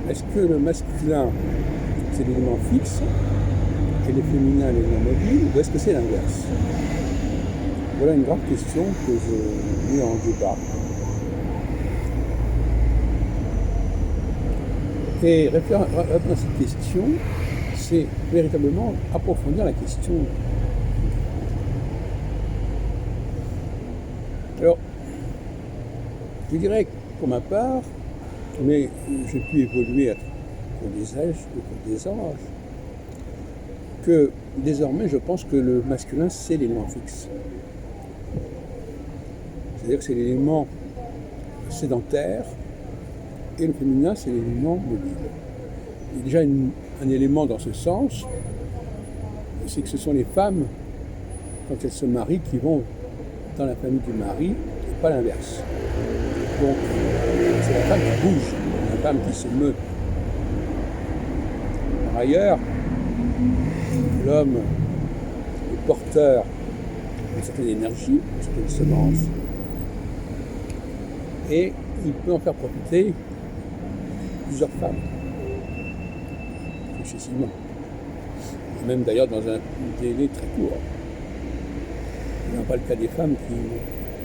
Est-ce que le masculin, c'est l'élément fixe et le féminin, l'élément mobile, ou est-ce que c'est l'inverse? Voilà une grande question que je mets en débat. Et répondre à cette question, c'est véritablement approfondir la question. Alors, je dirais que pour ma part, mais j'ai pu évoluer au cours des âges, que désormais je pense que le masculin c'est l'élément fixe. C'est-à-dire que c'est l'élément sédentaire et le féminin c'est l'élément mobile. Il y a déjà un élément dans ce sens, c'est que ce sont les femmes, quand elles se marient, qui vont dans la famille du mari et pas l'inverse. Donc c'est la femme qui bouge, la femme qui se meut. Par ailleurs, l'homme est porteur d'une certaine énergie, d'une certaine semence, et il peut en faire profiter plusieurs femmes, successivement. Et même d'ailleurs dans un délai très court. Il n'y a pas le cas des femmes qui,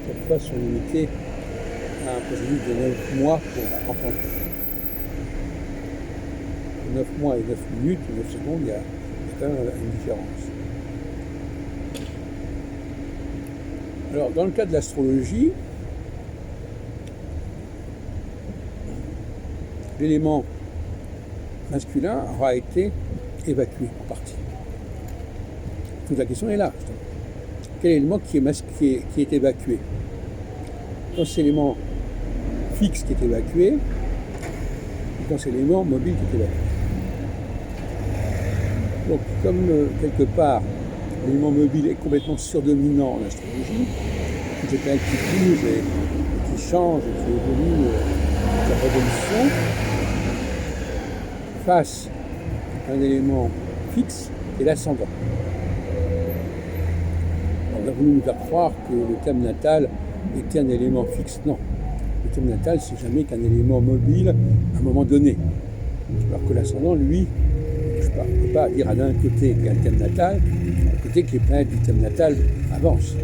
chaque fois, sont limitées à un processus de 9 mois pour enfanter. 9 mois et 9 minutes, 9 secondes, il y a quand même une différence. Alors, dans le cas de l'astrologie, l'élément masculin aura été évacué en partie. Toute la question est là. Quel élément qui est évacué? Quand c'est l'élément fixe qui est évacué, et quand c'est l'élément mobile qui est évacué. Donc, comme quelque part, l'élément mobile est complètement surdominant en astrologie, toutes les planètes qui bougent et qui changent et qui évoluent, la révolution, face à un élément fixe et l'ascendant. On a voulu nous faire croire que le thème natal était un élément fixe. Non, le thème natal, c'est jamais qu'un élément mobile à un moment donné. Alors que l'ascendant, lui, on ne peut pas dire à d'un côté qu'il y a le thème natal, à côté que les planètes du thème natal avancent.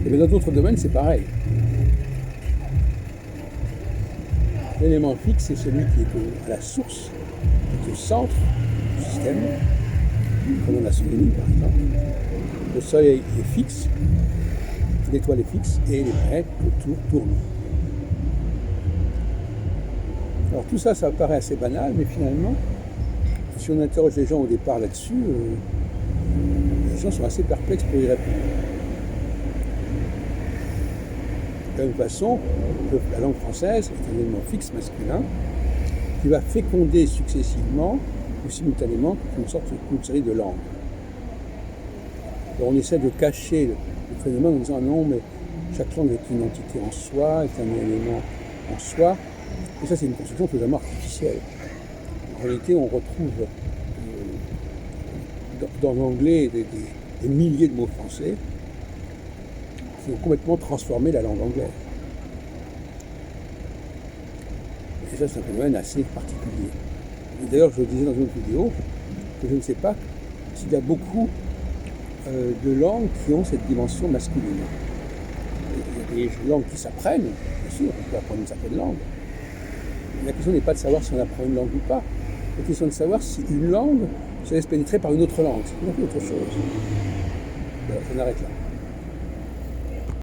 Et bien dans d'autres domaines, c'est pareil. L'élément fixe, c'est celui qui est à la source, qui est au centre du système, comme en astronomie par exemple. Le Soleil est fixe, l'étoile est fixe et les planètes autour tournent. Alors tout ça, ça paraît assez banal, mais finalement, si on interroge les gens au départ là-dessus, les gens sont assez perplexes pour y répondre. De la même façon, la langue française est un élément fixe masculin qui va féconder successivement ou simultanément une série de langues. Alors on essaie de cacher le phénomène en disant non, mais chaque langue est une entité en soi, est un élément en soi. Et ça, c'est une construction totalement artificielle. En réalité, on retrouve dans l'anglais des milliers de mots français qui ont complètement transformé la langue anglaise. Et ça, c'est un phénomène assez particulier. Et d'ailleurs, je le disais dans une autre vidéo, que je ne sais pas s'il y a beaucoup de langues qui ont cette dimension masculine. Il y a des langues qui s'apprennent, bien sûr, on peut apprendre une certaine langue. La question n'est pas de savoir si on apprend une langue ou pas. La question est de savoir si une langue se laisse pénétrer par une autre langue. C'est une autre chose. Voilà, on arrête là.